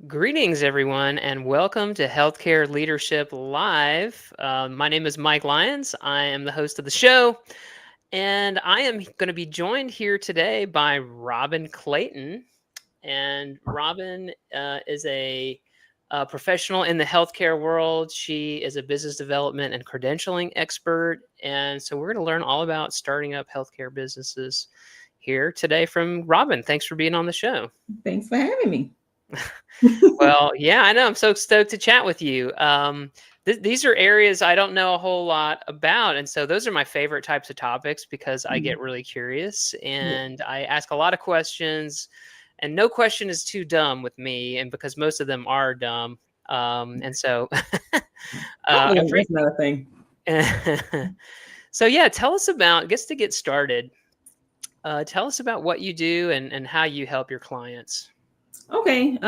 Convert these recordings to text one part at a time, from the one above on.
Greetings, everyone, and welcome to Healthcare Leadership Live. My name is Mike Lyons. I am the host of the show, and I am going to be joined here today by Robin Clayton. And Robin is a professional in the healthcare world. She is a business development and credentialing expert. And so we're going to learn all about starting up healthcare businesses here today from Robin. Thanks for being on the show. Thanks for having me. Well, yeah, I know. I'm so stoked to chat with you. These are areas I don't know a whole lot about. And so those are my favorite types of topics because I get really curious Yeah. and I ask a lot of questions, and no question is too dumb with me. And because most of them are dumb. And so, Oh, I that's another thing. so yeah, tell us about, just to get started, tell us about what you do and how you help your clients. Okay.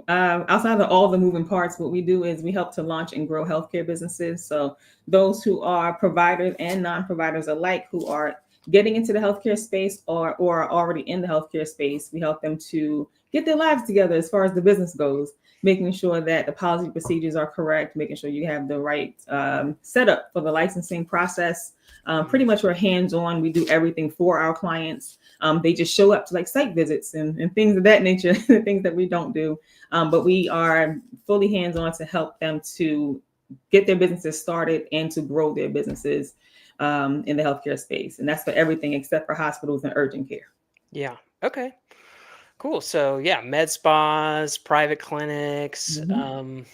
Outside of all the moving parts, what we do is we help to launch and grow healthcare businesses. So those who are providers and non-providers alike who are getting into the healthcare space or are already in the healthcare space, we help them to get their lives together as far as the business goes, making sure that the policy procedures are correct, making sure you have the right setup for the licensing process. Pretty much we're hands-on. We do everything for our clients. They just show up to like site visits and things of that nature, things that we don't do. But we are fully hands-on to help them to get their businesses started and to grow their businesses in the healthcare space. And that's for everything except for hospitals and urgent care. Yeah. Okay. Cool. So yeah, med spas, private clinics, Mhm.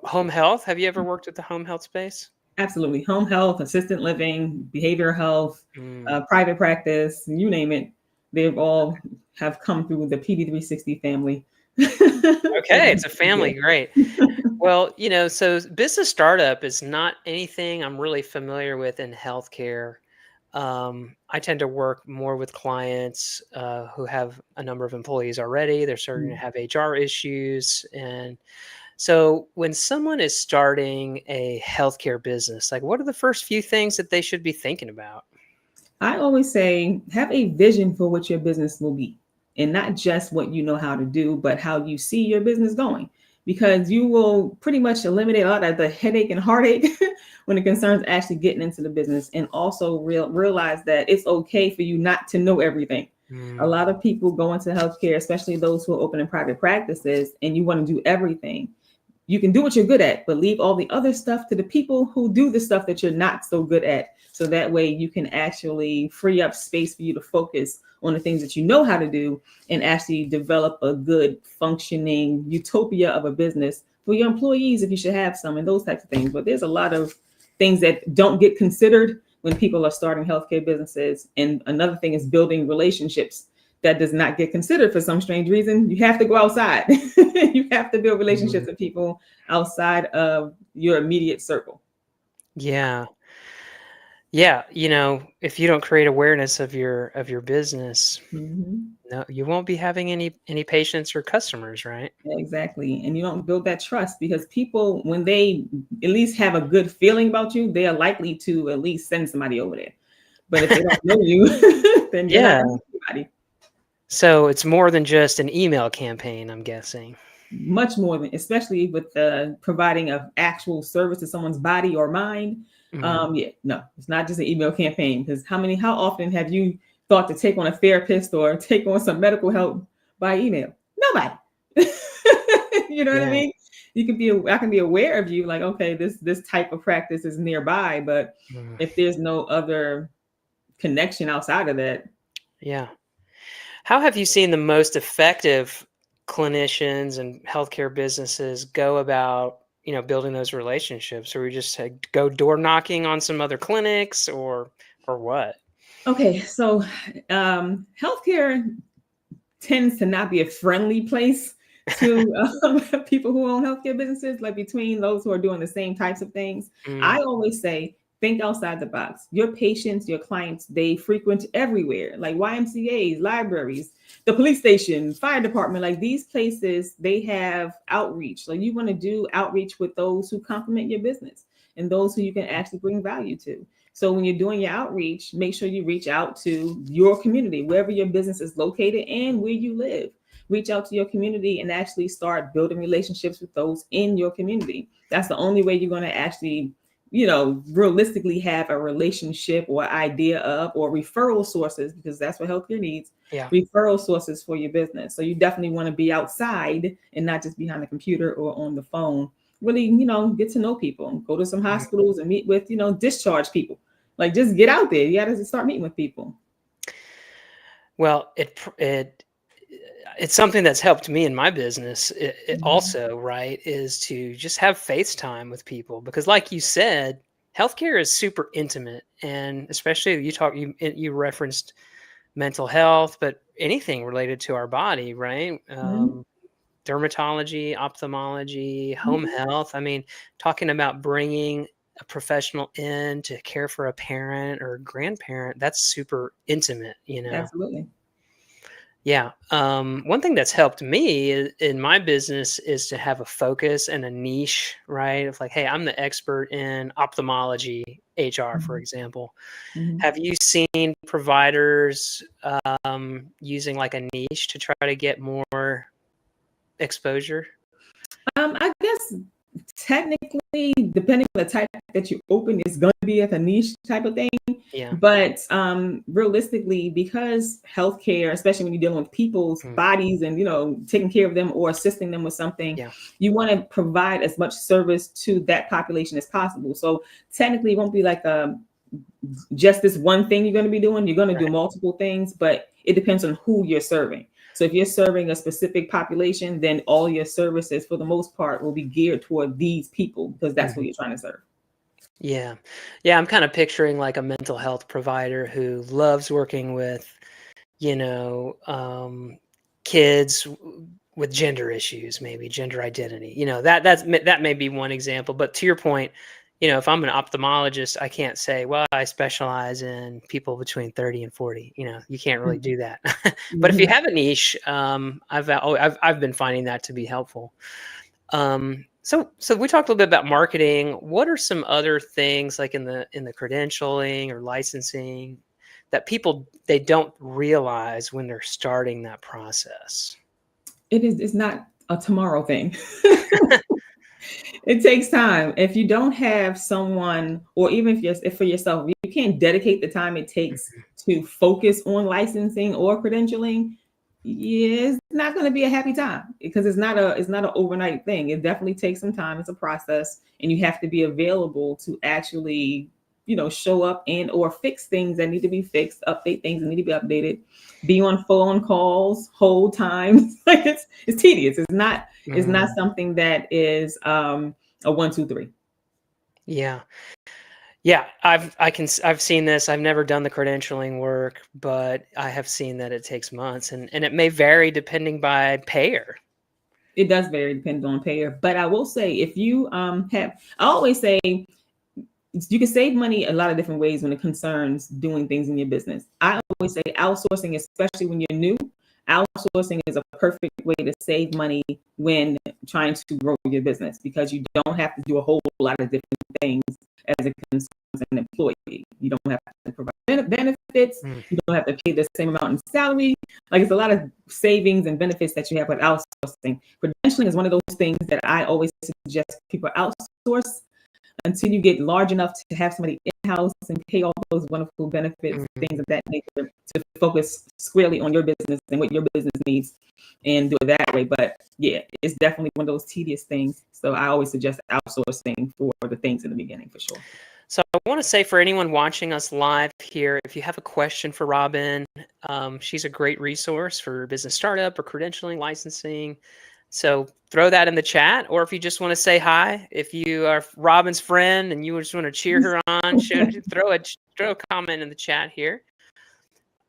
home health. Have you ever worked with the home health space? Absolutely. Home health, assisted living, behavioral health, Mm, private practice, you name it. They've all have come through the PD360 family. okay, it's a Yeah. family. Great. Well, so business startup is not anything I'm really familiar with in healthcare. I tend to work more with clients who have a number of employees already. They're starting to have HR issues. And so when someone is starting a healthcare business, like what are the first few things that they should be thinking about? I always say have a vision for what your business will be, and not just what you know how to do, but how you see your business going. Because you will pretty much eliminate a lot of the headache and heartache when it concerns actually getting into the business, and also realize that it's okay for you not to know everything. A Mm, lot of people go into healthcare, especially those who are opening private practices, and you want to do everything. You can do what you're good at, but leave all the other stuff to the people who do the stuff that you're not so good at. So that way you can actually free up space for you to focus on the things that you know how to do and actually develop a good functioning utopia of a business for your employees if you should have some and those types of things. But there's a lot of things that don't get considered when people are starting healthcare businesses. And another thing is building relationships that does not get considered for some strange reason. You have to go outside. You have to build mm, relationships with people outside of your immediate circle. yeah. Yeah, if you don't create awareness of your business, Mhm. no, you won't be having any patients or customers, right? Exactly. And you don't build that trust because people, when they at least have a good feeling about you, they are likely to at least send somebody over there. But if they don't know you, then you're not Yeah. going to see anybody. So it's more than just an email campaign, I'm guessing. Much more than, especially with the providing of actual service to someone's body or mind. Mhm. Yeah, no, it's not just an email campaign. Because how often have you thought to take on a therapist or take on some medical help by email? Nobody. You know what I Yeah. mean? I can be aware of you, like, okay, this type of practice is nearby, but Mm, if there's no other connection outside of that. yeah. How have you seen the most effective clinicians and healthcare businesses go about, building those relationships? Or we just go door knocking on some other clinics or what? Okay, so healthcare tends to not be a friendly place to people who own healthcare businesses, like between those who are doing the same types of things. Mm, I always say, think outside the box. Your patients, your clients, they frequent everywhere, like YMCA's, libraries, the police station, fire department. Like these places, they have outreach. Like you want to do outreach with those who complement your business and those who you can actually bring value to. So when you're doing your outreach, make sure you reach out to your community, wherever your business is located and where you live. reach out to your community and actually start building relationships with those in your community. That's the only way you're going to actually, realistically have a relationship or idea of, or referral sources, because that's what healthcare needs, Yeah. referral sources for your business. So you definitely want to be outside and not just behind the computer or on the phone. Really, get to know people, go to some Mhm. hospitals and meet with, discharge people. Like, just get out there. You got to start meeting with people. Well, it's something that's helped me in my business. It Mhm. also, right, is to just have FaceTime with people because, like you said, healthcare is super intimate, and especially you referenced mental health, but anything related to our body, right? Mhm. Dermatology, ophthalmology, home Mhm. health. I mean, talking about bringing a professional in to care for a parent or a grandparent, that's super intimate, you know? Absolutely. Yeah. One thing that's helped me in my business is to have a focus and a niche, right? It's like, hey, I'm the expert in ophthalmology, HR, for Mhm. example. Mhm. Have you seen providers using like a niche to try to get more exposure? I guess technically, depending on the type that you open, it's going to be like a niche type of thing. Yeah. But realistically, because healthcare, especially when you're dealing with people's Mm, bodies and taking care of them or assisting them with something, yeah. you want to provide as much service to that population as possible. So technically, it won't be like just this one thing you're going to be doing. You're going to do Right. multiple things, but it depends on who you're serving. So if you're serving a specific population, then all your services, for the most part, will be geared toward these people because that's who Mhm. you're trying to serve. Yeah. Yeah. I'm kind of picturing like a mental health provider who loves working with, you know, kids with gender issues, maybe gender identity. That may be one example. But to your point, if I'm an ophthalmologist, I can't say, well, I specialize in people between 30 and 40. You can't really Mhm. do that. But if you Yeah. have a niche, I've been finding that to be helpful. So we talked a little bit about marketing. What are some other things like in the credentialing or licensing that people they don't realize when they're starting that process? It's not a tomorrow thing. It takes time. If you don't have someone, or even if for yourself, you can't dedicate the time it takes Mhm. to focus on licensing or credentialing, yeah, it's not going to be a happy time because it's not an overnight thing. It definitely takes some time. It's a process, and you have to be available to actually, show up and or fix things that need to be fixed, update things that need to be updated, be on phone calls, hold times. Like, it's tedious. It's not Mm, something that is a 1, 2, 3. yeah. Yeah, I've seen this. I've never done the credentialing work, but I have seen that it takes months and it may vary depending by payer. It does vary depending on payer, but I will say, if you I always say you can save money a lot of different ways when it concerns doing things in your business. I always say outsourcing, especially when you're new, outsourcing is a perfect way to save money when trying to grow your business, because you don't have to do a whole lot of different things as it concerns an employee. You don't have to provide benefits. Mm, You don't have to pay the same amount in salary. Like, it's a lot of savings and benefits that you have with outsourcing. Credentialing is one of those things that I always suggest people outsource until you get large enough to have somebody in-house and pay all those wonderful benefits, mhm. things of that nature, to focus squarely on your business and what your business needs and do it that way. But yeah, it's definitely one of those tedious things. So I always suggest outsourcing for the things in the beginning, for sure. So I want to say for anyone watching us live here, if you have a question for Robin, she's a great resource for business startup or credentialing, licensing. So throw that in the chat, or if you just want to say hi, if you are Robin's friend and you just want to cheer her on, throw a comment in the chat here.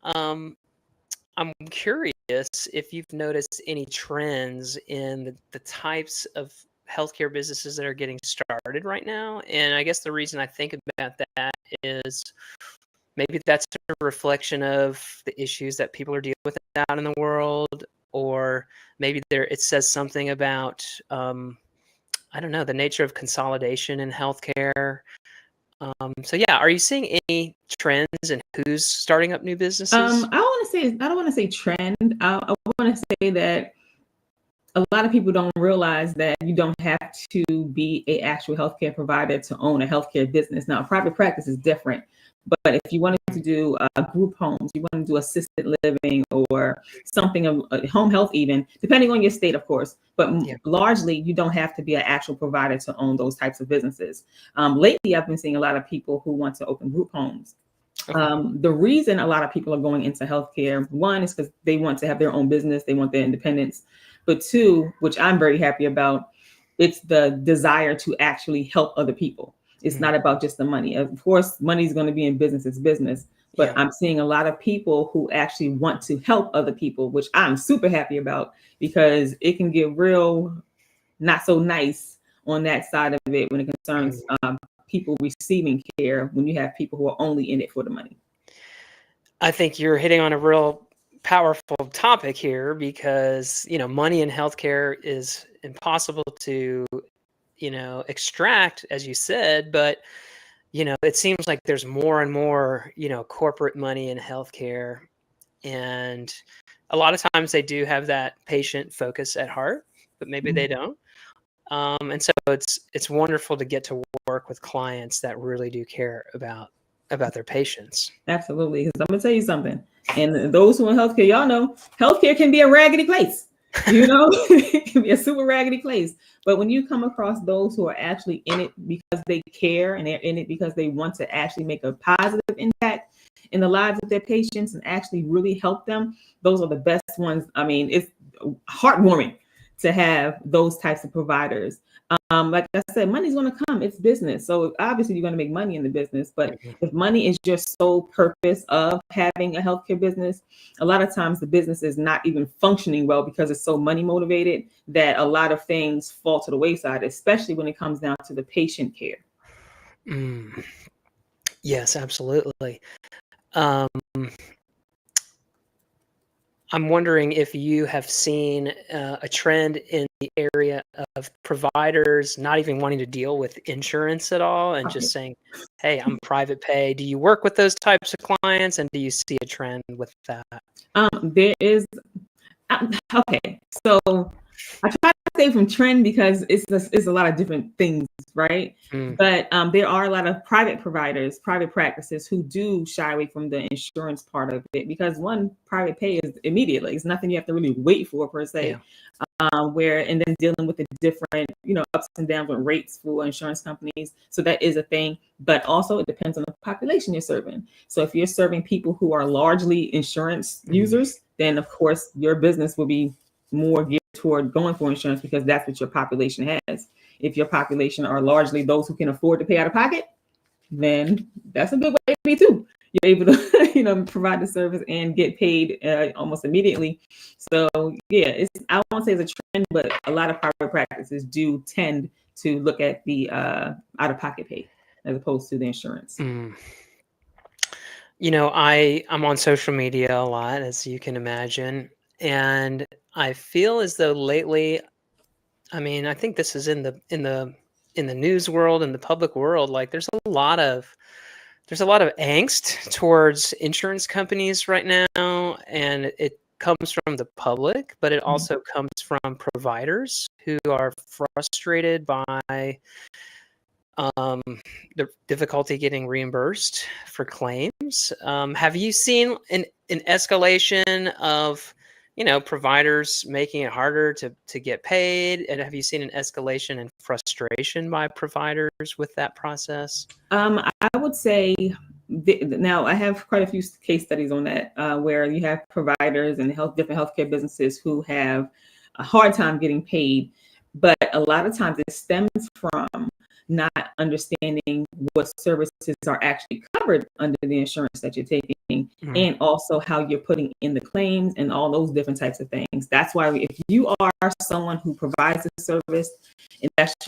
Um, I'm curious if you've noticed any trends in the types of healthcare businesses that are getting started right now. And I guess the reason I think about that is maybe that's a reflection of the issues that people are dealing with out in the world, or maybe it says something about I don't know, the nature of consolidation in healthcare. So yeah, are you seeing any trends in who's starting up new businesses? I want to don't want to say trend. I want to say that a lot of people don't realize that you don't have to be a actual healthcare provider to own a healthcare business. Now, private practice is different, but if you wanted to do group homes, you want to do assisted living or something of home health, even depending on your state, of course. But largely, you don't have to be an actual provider to own those types of businesses. Lately, I've been seeing a lot of people who want to open group homes. The reason a lot of people are going into healthcare, one is because they want to have their own business, they want their independence. But two, which I'm very happy about, it's the desire to actually help other people. It's not about just the money. Of course, money is going to be in business, it's business. But I'm seeing a lot of people who actually want to help other people, which I'm super happy about, because it can get real not so nice on that side of it when it concerns people receiving care, when you have people who are only in it for the money. I think you're hitting on a real powerful topic here, because money in healthcare is impossible to extract, as you said, but it seems like there's more and more corporate money in healthcare, and a lot of times they do have that patient focus at heart, but maybe they don't. And so it's wonderful to get to work with clients that really do care about their patients. Absolutely. Because I'm gonna tell you something. And those who are in healthcare, y'all know healthcare can be a raggedy place. It can be a super raggedy place. But when you come across those who are actually in it because they care, and they're in it because they want to actually make a positive impact in the lives of their patients and actually really help them, those are the best ones. I mean, it's heartwarming to have those types of providers. Like I said, money's going to come. It's business. So obviously you're going to make money in the business. But if money is your sole purpose of having a healthcare business, a lot of times the business is not even functioning well because it's so money motivated that a lot of things fall to the wayside, especially when it comes down to the patient care. Yes, absolutely. I'm wondering if you have seen a trend in the area of providers not even wanting to deal with insurance at all and just saying, hey, I'm private pay. Do you work with those types of clients, and do you see a trend with that? There is, okay, so I try to stay from trend because it's a lot of different things, right? But there are a lot of private providers, private practices who do shy away from the insurance part of it, because one, private pay is immediately. It's nothing you have to really wait for per se. And then dealing with the different, ups and downs with rates for insurance companies. So that is a thing, but also it depends on the population you're serving. So if you're serving people who are largely insurance users, then of course your business will be more geared toward going for insurance because that's what your population has. If your population are largely those who can afford to pay out of pocket, then that's a good way to be too. You're able to, provide the service and get paid almost immediately. So yeah, I won't say it's a trend, but a lot of private practices do tend to look at the out-of-pocket pay as opposed to the insurance. I'm on social media a lot, as you can imagine, and I feel as though lately, I think this is in the news world and the public world, like there's a lot of angst towards insurance companies right now, and it comes from the public, but it also comes from providers who are frustrated by the difficulty getting reimbursed for claims. Have you seen an escalation of providers making it harder to get paid? And have you seen an escalation in frustration by providers with that process? I would say now I have quite a few case studies on that, where you have providers and different healthcare businesses who have a hard time getting paid, but a lot of times it stems from not understanding what services are actually covered under the insurance that you're taking, and also how you're putting in the claims and all those different types of things. That's why if you are someone who provides a service and that's what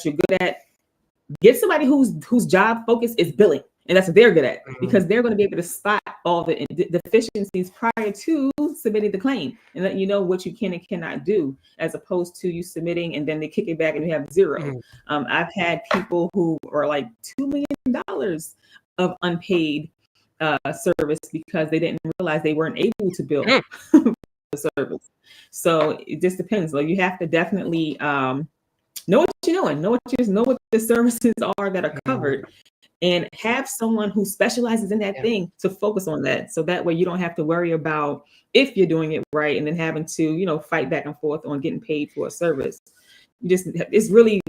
you're good at, get somebody whose job focus is billing, and that's what they're good at, because they're going to be able to spot all the deficiencies prior to submitting the claim and let you know what you can and cannot do, as opposed to you submitting and then they kick it back and you have zero. I've had people who are like $2 million of unpaid service because they didn't realize they weren't able to bill Mm. the service. So it just depends. Like you have to definitely know what you're doing, know what the services are that are covered, and have someone who specializes in that Yeah. thing to focus on that. So that way you don't have to worry about if you're doing it right and then having to, fight back and forth on getting paid for a service. It's really,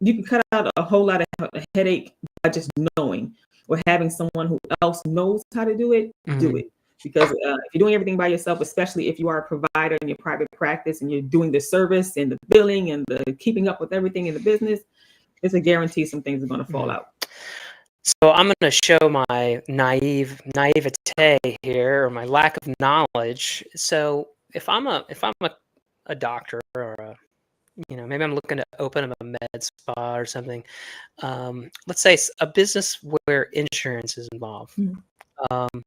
you can cut out a whole lot of headache by just knowing or having someone who else knows how to do it, do Mhm. it. Because if you're doing everything by yourself, especially if you are a provider in your private practice and you're doing the service and the billing and the keeping up with everything in the business, it's a guarantee some things are going to fall Mhm. out. So I'm going to show my naivete here, or my lack of knowledge. So if I'm a doctor, or maybe I'm looking to open up a med spa or something. Let's say a business where insurance is involved. Mhm. Um,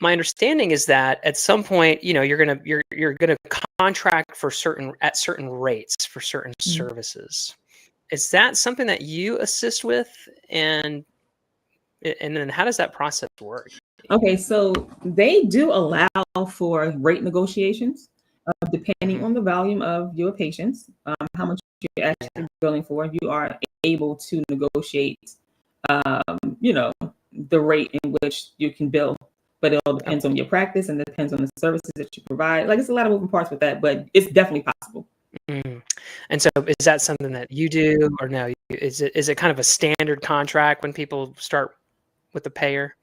my understanding is that at some point, you're gonna contract for certain rates for certain Mhm. services. Is that something that you assist with? And then how does that process work? Okay, so they do allow for rate negotiations, depending Mhm. on the volume of your patients, how much you're Yeah. actually billing for. You are able to negotiate, um, you know, the rate in which you can bill, but it all depends Okay. on your practice and depends on the services that you provide. Like it's a lot of moving parts with that, but it's definitely possible. Mhm. And so is that something that you do, or no? Is it kind of a standard contract when people start with the payer?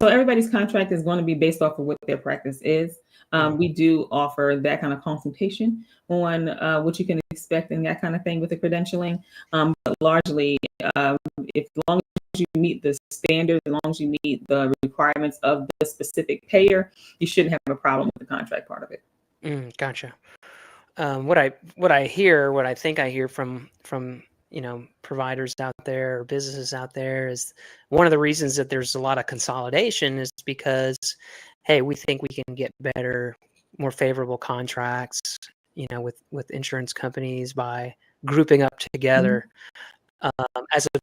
So everybody's contract is going to be based off of what their practice is. Mhm. We do offer that kind of consultation on what you can expect and that kind of thing with the credentialing. But largely, um, if as long as you meet the standards, as long as you meet the requirements of the specific payer, you shouldn't have a problem with the contract part of it. Gotcha. What I think I hear from providers out there or businesses out there is one of the reasons that there's a lot of consolidation is because, hey, we think we can get better, more favorable contracts, with insurance companies by grouping up Mhm. together, as a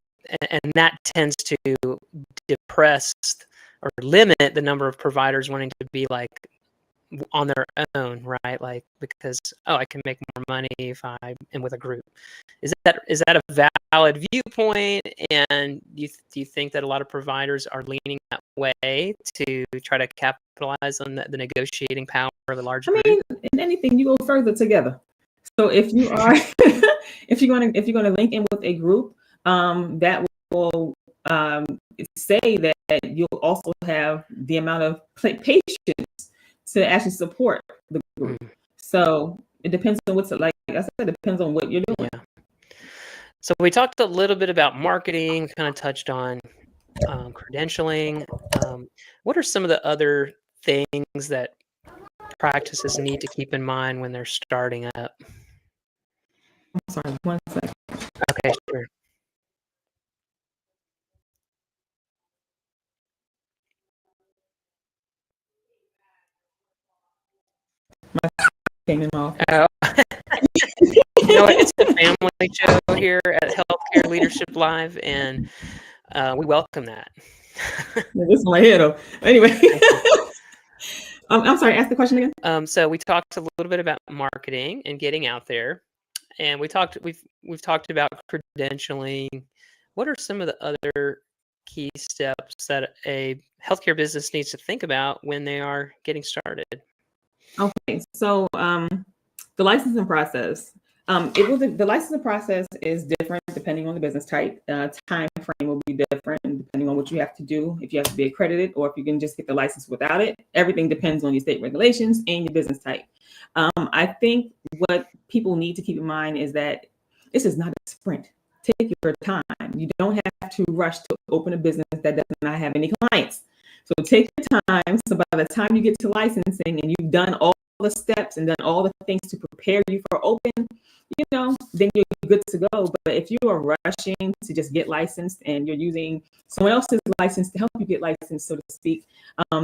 and that tends to depress or limit the number of providers wanting to be like on their own, right? Like, because, oh, I can make more money if I am with a group. Is that a valid viewpoint? And do you think that a lot of providers are leaning that way to try to capitalize on the negotiating power of a large I group? mean, in anything, you go further together. So if you are, if you're gonna link in with a group, that will say that you'll also have the amount of patience to actually support the group. Mm, So it depends on what's like I said, it depends on what you're doing. yeah. So we talked a little bit about marketing, kind of touched on credentialing. What are some of the other things that practices need to keep in mind when they're starting up? I'm sorry, one second. Okay, sure. Came in off. Oh, you know what? It's a family show here at Healthcare Leadership Live, and we welcome that. Yeah, this is my head though. Anyway, Thank you. I'm sorry. Ask the question again. So we talked a little bit about marketing and getting out there, and we've talked about credentialing. What are some of the other key steps that a healthcare business needs to think about when they are getting started? Okay, so the licensing process. The licensing process is different depending on the business type. Time frame will be different depending on what you have to do. If you have to be accredited, or if you can just get the license without it. Everything depends on your state regulations and your business type. I think what people need to keep in mind is that this is not a sprint. Take your time. You don't have to rush to open a business that does not have any clients. So take your time. So by the time you get to licensing and you've done all the steps and done all the things to prepare you for open, then you're good to go. But if you are rushing to just get licensed and you're using someone else's license to help you get licensed, so to speak, um,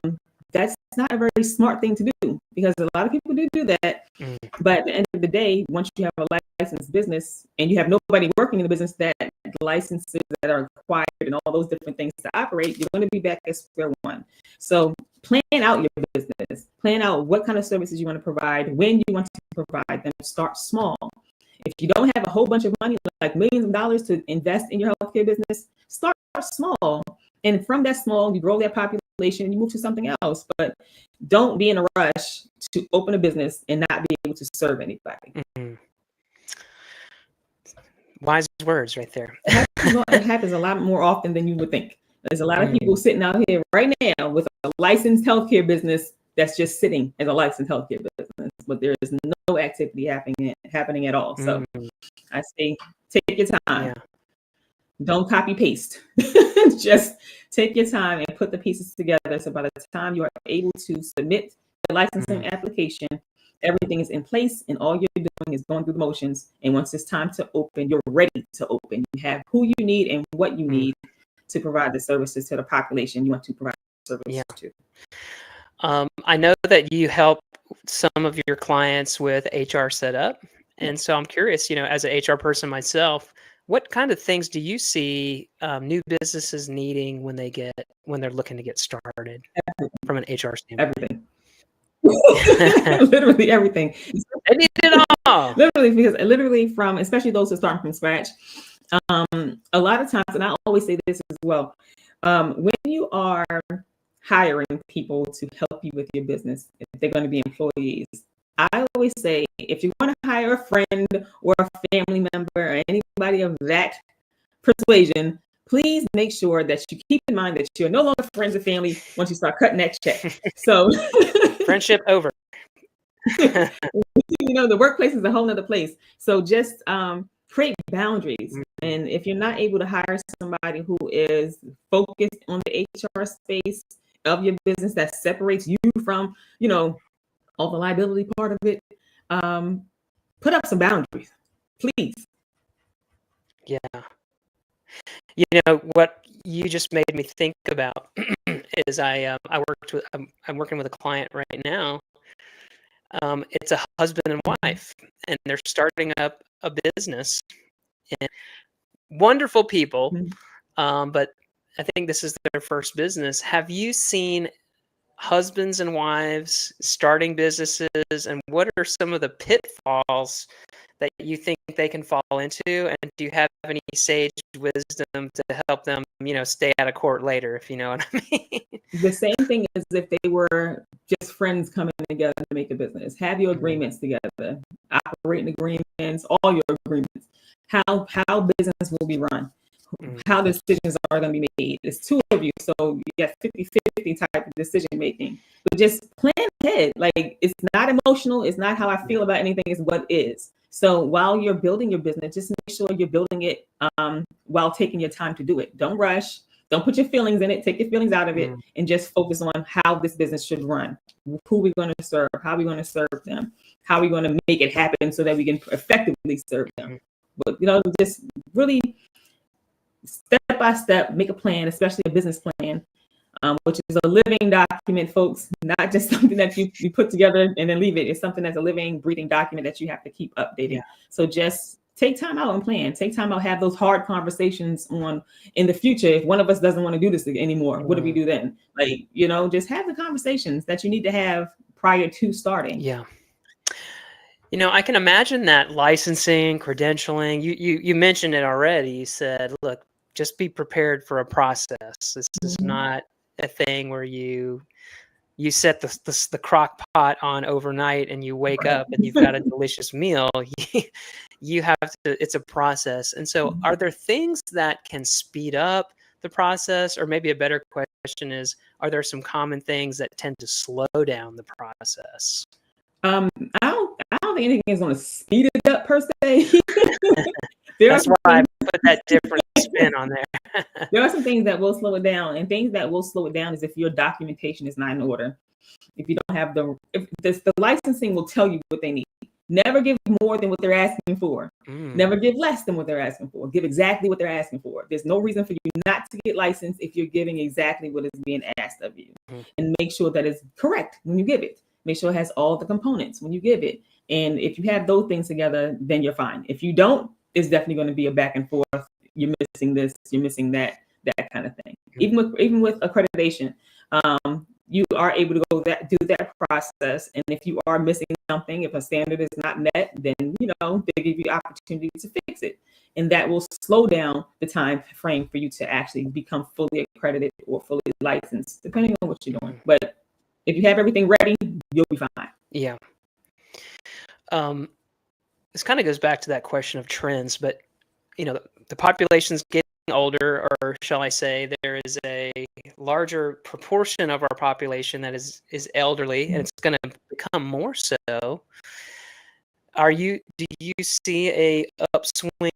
that's not a very smart thing to do because a lot of people do that. Mm, But at the end of the day, once you have a licensed business and you have nobody working in the business that licenses that are required and all those different things to operate, you're going to be back at square one. So plan out your business, plan out what kind of services you want to provide, when you want to provide them. Start small. If you don't have a whole bunch of money, like millions of dollars to invest in your healthcare business, start small. And from that small, you grow that population and you move to something else. But don't be in a rush to open a business and not be able to serve anybody. Mm-hmm. Wise words right there. It happens a lot more often than you would think. There's a lot of people sitting out here right now with a licensed healthcare business that's just sitting as a licensed healthcare business, but there is no activity happening at all. So I say, take your time. Yeah. Don't copy paste. Just take your time and put the pieces together. So by the time you are able to submit the licensing application, everything is in place and all you're doing is going through the motions. And once it's time to open, you're ready to open. You have who you need and what you need to provide the services to the population you want to provide services to. I know that you help some of your clients with HR setup. And so I'm curious, as an HR person myself, what kind of things do you see new businesses needing when they're looking to get started from an HR standpoint? Everything. Literally everything. They need it all. Literally from, especially those who start from scratch. A lot of times, and I always say this as well, when you are hiring people to help you with your business, if they're going to be employees, I always say, if you want to hire a friend or a family member or anybody of that persuasion, please make sure that you keep in mind that you're no longer friends or family once you start cutting that check. So friendship over. The workplace is a whole nother place. So just create boundaries. And if you're not able to hire somebody who is focused on the HR space of your business that separates you from, all the liability part of it, put up some boundaries, please. Yeah. What you just made me think about is I'm working with a client right now. It's a husband and wife, and they're starting up a business. And wonderful people, but I think this is their first business. Have you seen husbands and wives starting businesses, and what are some of the pitfalls that you think they can fall into? And do you have any sage wisdom to help them, stay out of court later, if you know what I mean? The same thing as if they were just friends coming together to make a business. Have your agreements together, operating agreements, all your agreements, how business will be run, how decisions are going to be made. It's two of you, so you get 50-50 type of decision making. But just plan ahead. Like, it's not emotional. It's not how I feel about anything. It's what is. So while you're building your business, just make sure you're building it while taking your time to do it. Don't rush. Don't put your feelings in it. Take your feelings out of it and just focus on how this business should run, who we're going to serve, how we're going to serve them, how we're going to make it happen so that we can effectively serve them. But, just really step by step, make a plan, especially a business plan, which is a living document, folks, not just something that you put together and then leave it. It's something that's a living, breathing document that you have to keep updating. So just take time out and plan. Take time out, have those hard conversations in the future. If one of us doesn't want to do this anymore, what do we do then? Like, just have the conversations that you need to have prior to starting. Yeah. I can imagine that licensing, credentialing, you mentioned it already. You said, look, just be prepared for a process. This is not a thing where you set the crock pot on overnight and you wake up and you've got a delicious meal. You have to, it's a process. And so are there things that can speed up the process? Or maybe a better question is, are there some common things that tend to slow down the process? I don't think anything is going to speed it up per se. That's why I put that different spin on there. There are some things that will slow it down, and things that will slow it down is if your documentation is not in order. If you don't have the licensing will tell you what they need. Never give more than what they're asking for. Never give less than what they're asking for. Give exactly what they're asking for. There's no reason for you not to get licensed if you're giving exactly what is being asked of you. And make sure that it's correct when you give it. Make sure it has all the components when you give it. And if you have those things together, then you're fine. If you don't, it's definitely going to be a back and forth you're missing this, you're missing that kind of thing. Even with accreditation, you are able to do that process. And if you are missing something, if a standard is not met, then they give you opportunity to fix it, and that will slow down the time frame for you to actually become fully accredited or fully licensed, depending on what you're doing. But if you have everything ready, you'll be fine. Yeah. This kind of goes back to that question of trends, but the population's getting older, or shall I say, there is a larger proportion of our population that is elderly, and it's going to become more so. Do you see a upswing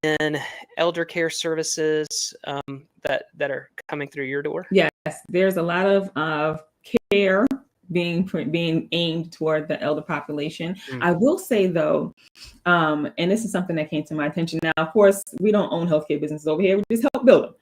in elder care services that are coming through your door? Yes, there's a lot of care being aimed toward the elder population. I will say though, and this is something that came to my attention. Now, of course, we don't own healthcare businesses over here; we just help build them.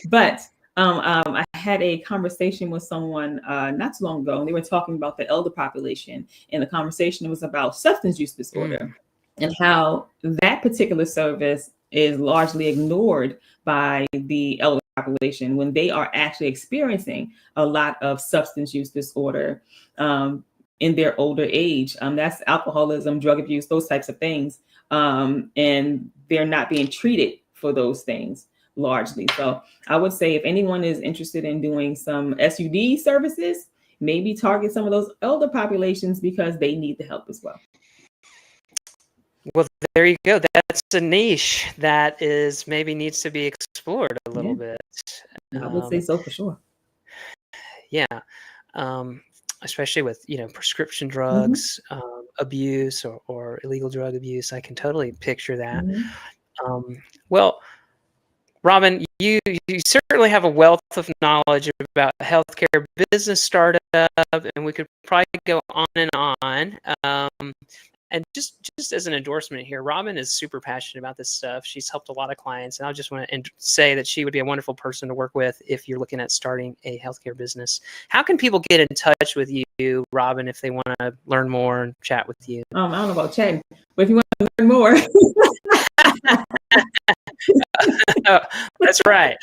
But I had a conversation with someone not too long ago, and they were talking about the elder population, and the conversation was about substance use disorder and how that particular service is largely ignored by the elder population when they are actually experiencing a lot of substance use disorder in their older age. That's alcoholism, drug abuse, those types of things. And they're not being treated for those things largely. So I would say if anyone is interested in doing some SUD services, maybe target some of those elder populations because they need the help as well. Well, there you go. That's a niche that maybe needs to be explored a little bit. I would say so for sure. Yeah. Especially with, prescription drugs, abuse or illegal drug abuse. I can totally picture that. Well, Robin, you certainly have a wealth of knowledge about healthcare business startup, and we could probably go on and on. And just as an endorsement here, Robin is super passionate about this stuff. She's helped a lot of clients, and I just want to say that she would be a wonderful person to work with if you're looking at starting a healthcare business. How can people get in touch with you, Robin, if they want to learn more and chat with you? I don't know about chatting, but if you want to learn more. That's right.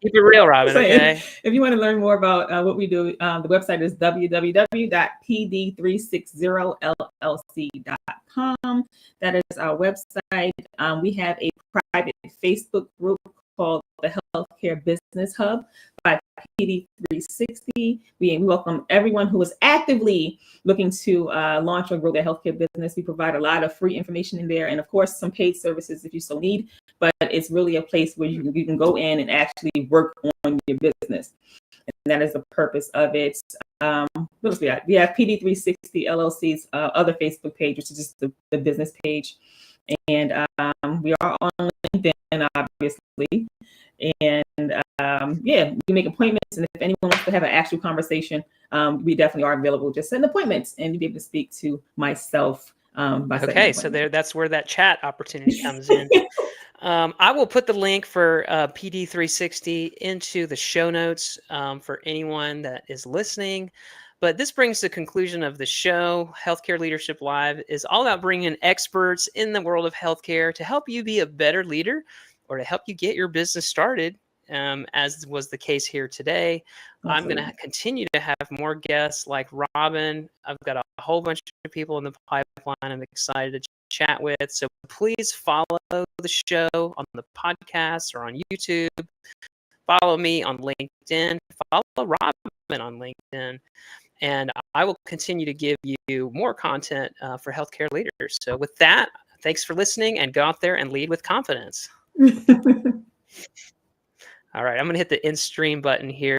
Keep it real, Robin, okay? If you want to learn more about what we do, the website is www.pd360llc.com. That is our website. We have a private Facebook group called the Healthcare Business Hub by PD360. We welcome everyone who is actively looking to launch or grow their healthcare business. We provide a lot of free information in there, and of course, some paid services if you so need. But it's really a place where you can go in and actually work on your business. And that is the purpose of it. What else we got? We have PD360 LLC's other Facebook page, which is just the business page. And we are on LinkedIn, obviously. And we make appointments. And if anyone wants to have an actual conversation, we definitely are available. Just set an appointment and you'll be able to speak to myself. Okay, so that's where that chat opportunity comes in. I will put the link for PD360 into the show notes for anyone that is listening. But this brings the conclusion of the show. Healthcare Leadership Live is all about bringing experts in the world of healthcare to help you be a better leader or to help you get your business started, as was the case here today. Absolutely. I'm going to continue to have more guests like Robin. I've got a whole bunch of people in the pipeline I'm excited to chat with. So please follow the show on the podcast or on YouTube. Follow me on LinkedIn. Follow Robin on LinkedIn. And I will continue to give you more content for healthcare leaders. So with that, thanks for listening, and go out there and lead with confidence. All right, I'm going to hit the end stream button here.